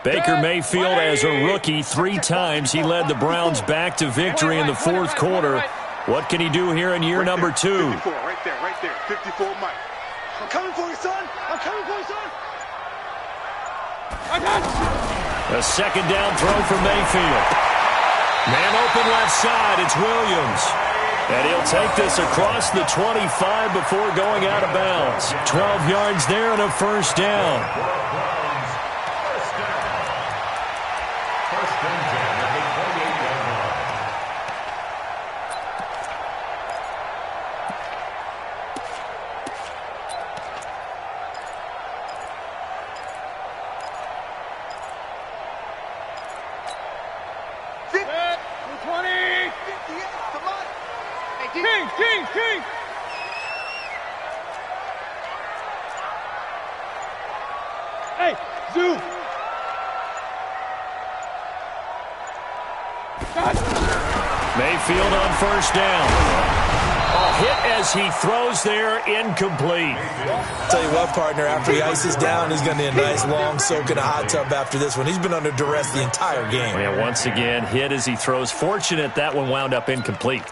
Baker Mayfield, as a rookie, 3 times he led the Browns back to victory in the fourth quarter. What can he do here in year number 2? 54, right there. 54, Mike. I'm coming for you, son. I'm coming for you, son. I got you. A second down throw for Mayfield. Man open left side, it's Williams. And he'll take this across the 25 before going out of bounds. 12 yards there and a first down. First and 10 at the 28-yard line. King. Hey, Zoo. Mayfield on first down. A hit as he throws there, incomplete. Tell you what, partner, after he ices down, he's going to need a nice long soak in a hot tub after this one. He's been under duress the entire game. Yeah, once again, hit as he throws. Fortunate that one wound up incomplete.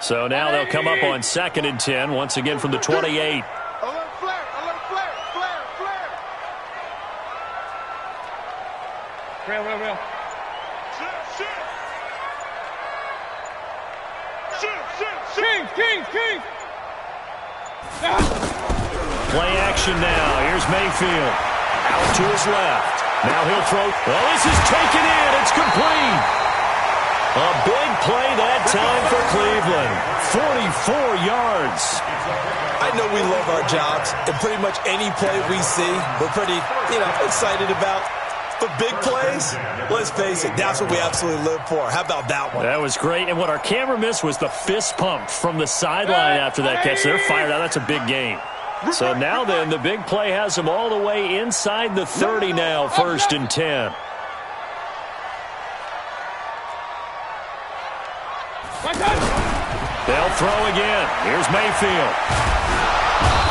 So now they'll come up on 2nd and 10, once again from the 28. Alert flare. Real. King. Play action now. Here's Mayfield. Out to his left. Now he'll throw. Oh, this is taken in. It's complete. A big play that time for Cleveland. 44 yards. I know we love our jobs, and pretty much any play we see, we're pretty, excited about. But big plays, let's face it, that's what we absolutely live for. How about that one? That was great. And what our camera missed was the fist pump from the sideline after that catch. They're fired out. That's a big game. So now then, the big play has them all the way inside the 30 now, 1st and 10. They'll throw again. Here's Mayfield.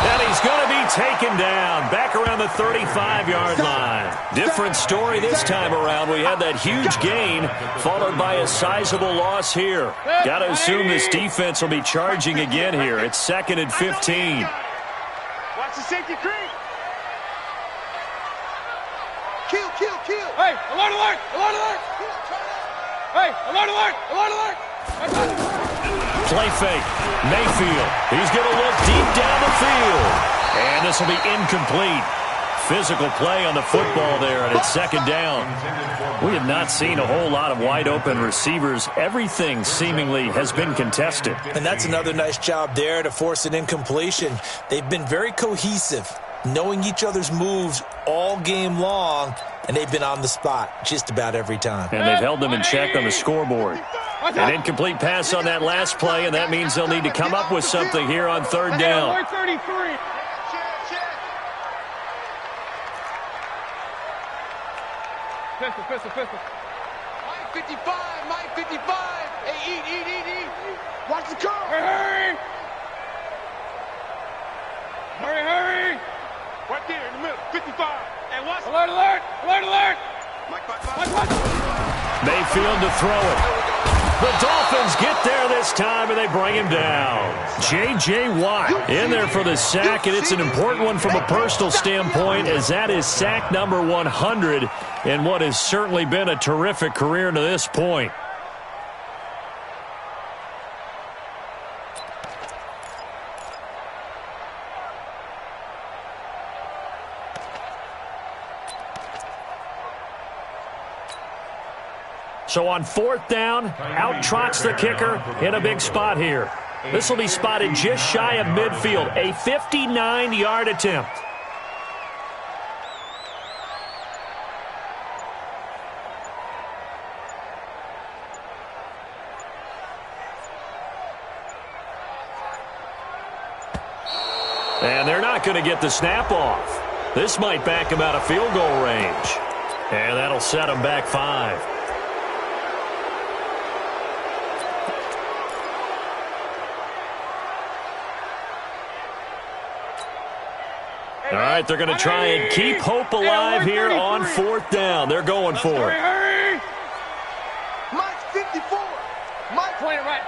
And he's going to be taken down back around the 35-yard line. Different story this time around. We had that huge gain followed by a sizable loss here. Got to assume this defense will be charging again here. It's 2nd and 15. Watch the safety creep. Kill, kill, kill. Hey, alert, alert, alert, alert. Hey, alert, alert, alert, alert. Play fake. Mayfield. He's going to look deep down the field. And this will be incomplete. Physical play on the football there, and it's 2nd down. We have not seen a whole lot of wide-open receivers. Everything seemingly has been contested. And that's another nice job there to force an incompletion. They've been very cohesive, knowing each other's moves all game long, and they've been on the spot just about every time. And they've held them in check on the scoreboard. An incomplete pass on that last play, and that means they'll need to come up with something here on 3rd down. Alert 33. Pistol, pistol, pistol. Mike 55, Mike 55. Hey, eat. Watch the curl. Hurry. Hurry. Right there in the middle, 55. Hey, watch. Alert, alert, alert, alert. Mike. Mayfield to throw it. The Dolphins get there this time, and they bring him down. J.J. Watt in there for the sack, and it's an important one from a personal standpoint, as that is sack number 100 in what has certainly been a terrific career to this point. So on 4th down, out trots the kicker in a big spot here. This will be spotted just shy of midfield, a 59-yard attempt. And they're not going to get the snap off. This might back them out of field goal range. And that'll set them back 5. All right, they're going to try and keep hope alive here on 4th down. They're going for it. Hurry. Mike 54. Mike, point it right.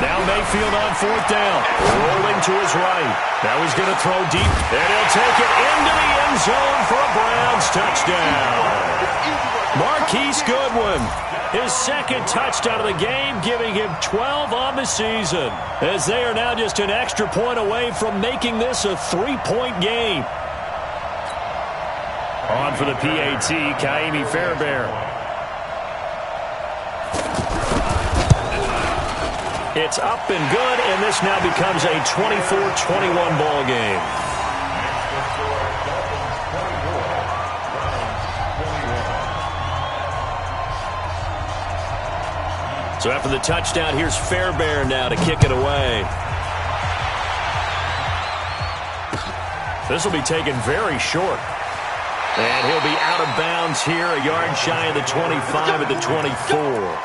Now Mayfield on 4th down. Rolling to his right. Now he's going to throw deep, and he'll take it into the end zone for a Browns touchdown. Marquise Goodwin, his 2nd touchdown of the game, giving him 12 on the season, as they are now just an extra point away from making this a 3-point game. On for the PAT, Kaimi Fairbairn. It's up and good, and this now becomes a 24-21 ball game. So after the touchdown, here's Fairbairn now to kick it away. This will be taken very short. And he'll be out of bounds here, a yard shy of the 25 at the 24.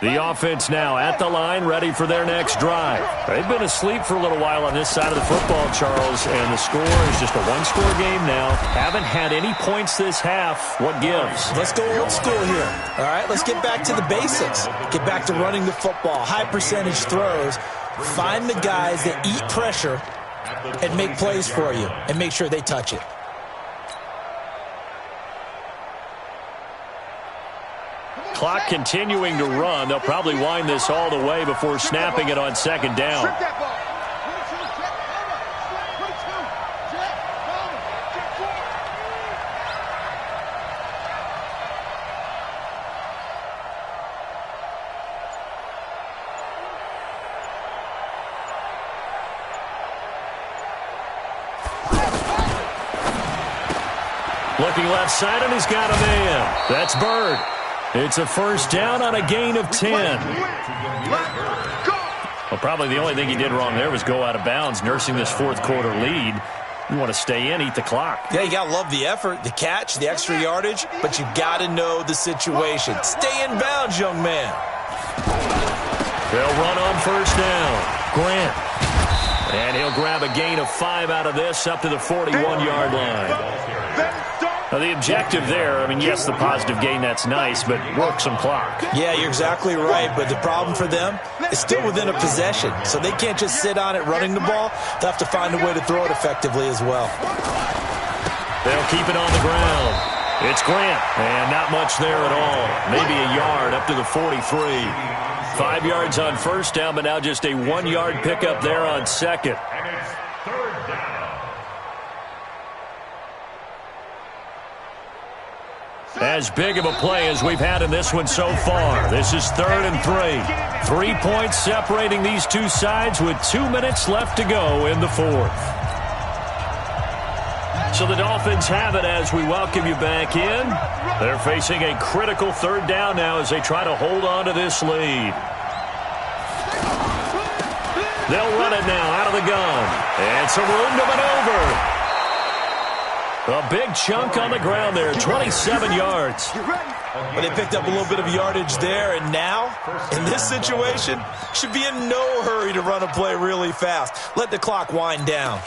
The offense now at the line, ready for their next drive. They've been asleep for a little while on this side of the football, Charles, and the score is just a one-score game now. Haven't had any points this half. What gives? Let's go old school here. All right, let's get back to the basics. Get back to running the football, high-percentage throws. Find the guys that eat pressure and make plays for you, and make sure they touch it. Clock continuing to run. They'll probably wind this all the way before snapping it on 2nd down. Looking left side, and he's got a man. That's Bird. It's a first down on a gain of 10. Well, probably the only thing he did wrong there was go out of bounds, nursing this fourth quarter lead. You want to stay in, eat the clock. Yeah, you got to love the effort, the catch, the extra yardage, but you got to know the situation. Stay in bounds, young man. They'll run on first down. Grant. And he'll grab a gain of 5 out of this up to the 41-yard line. Now, the objective there, I mean, yes, the positive gain, that's nice, but work some clock. Yeah, you're exactly right, but the problem for them is still within a possession, so they can't just sit on it running the ball. They'll have to find a way to throw it effectively as well. They'll keep it on the ground. It's Grant, and not much there at all. Maybe a yard up to the 43. 5 yards on first down, but now just a 1-yard pickup there on second. And it's third down. As big of a play as we've had in this one so far. This is 3rd and 3. 3 points separating these two sides with 2 minutes left to go in the fourth. So the Dolphins have it as we welcome you back in. They're facing a critical 3rd down now as they try to hold on to this lead. They'll run it now out of the gun. And some room to maneuver. A big chunk on the ground there, 27 yards. But they picked up a little bit of yardage there, and now, in this situation, should be in no hurry to run a play really fast. Let the clock wind down.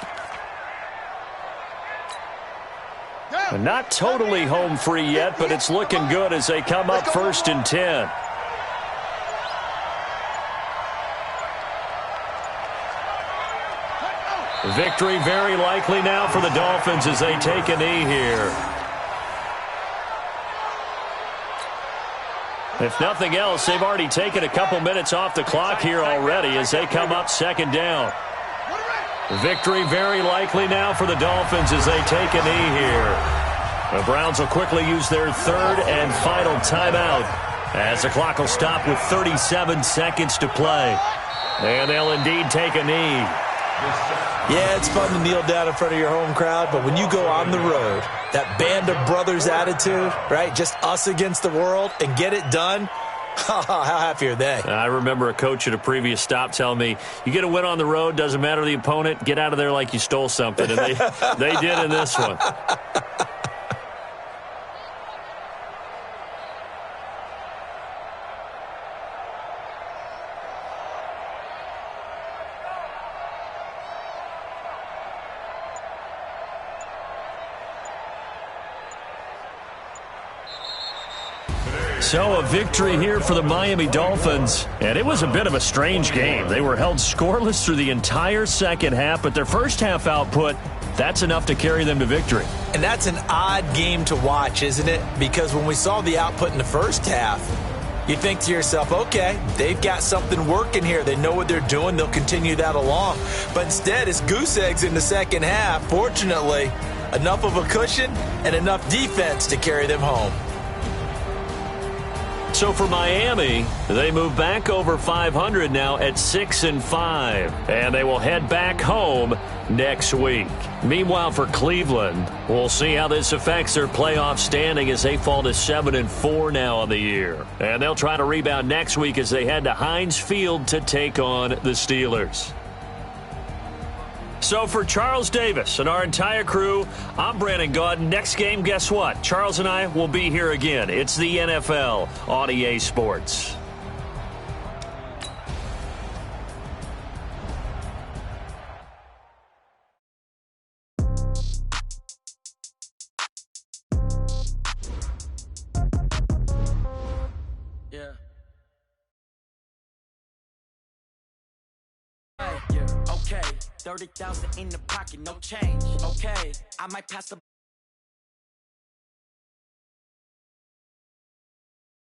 Not totally home free yet, but it's looking good as they come up 1st and 10. Victory very likely now for the Dolphins as they take a knee here. If nothing else, they've already taken a couple minutes off the clock here already as they come up 2nd down. Victory very likely now for the Dolphins as they take a knee here. The Browns will quickly use their 3rd and final timeout as the clock will stop with 37 seconds to play. And they'll indeed take a knee. Yeah, it's fun to kneel down in front of your home crowd, but when you go on the road, that band of brothers attitude, right, just us against the world, and get it done, how happy are they? I remember a coach at a previous stop telling me, you get a win on the road, doesn't matter the opponent, get out of there like you stole something, and they did in this one. So a victory here for the Miami Dolphins, and it was a bit of a strange game. They were held scoreless through the entire second half, but their first half output, that's enough to carry them to victory. And that's an odd game to watch, isn't it? Because when we saw the output in the first half, you think to yourself, okay, they've got something working here. They know what they're doing. They'll continue that along. But instead, it's goose eggs in the second half. Fortunately, enough of a cushion and enough defense to carry them home. So for Miami, they move back over 500 now at 6-5, and they will head back home next week. Meanwhile, for Cleveland, we'll see how this affects their playoff standing as they fall to 7-4 now on the year. And they'll try to rebound next week as they head to Heinz Field to take on the Steelers. So for Charles Davis and our entire crew, I'm Brandon Gaudin. Next game, guess what? Charles and I will be here again. It's the NFL on EA Sports. Yeah. 30,000 in the pocket, no change. Okay, I might pass the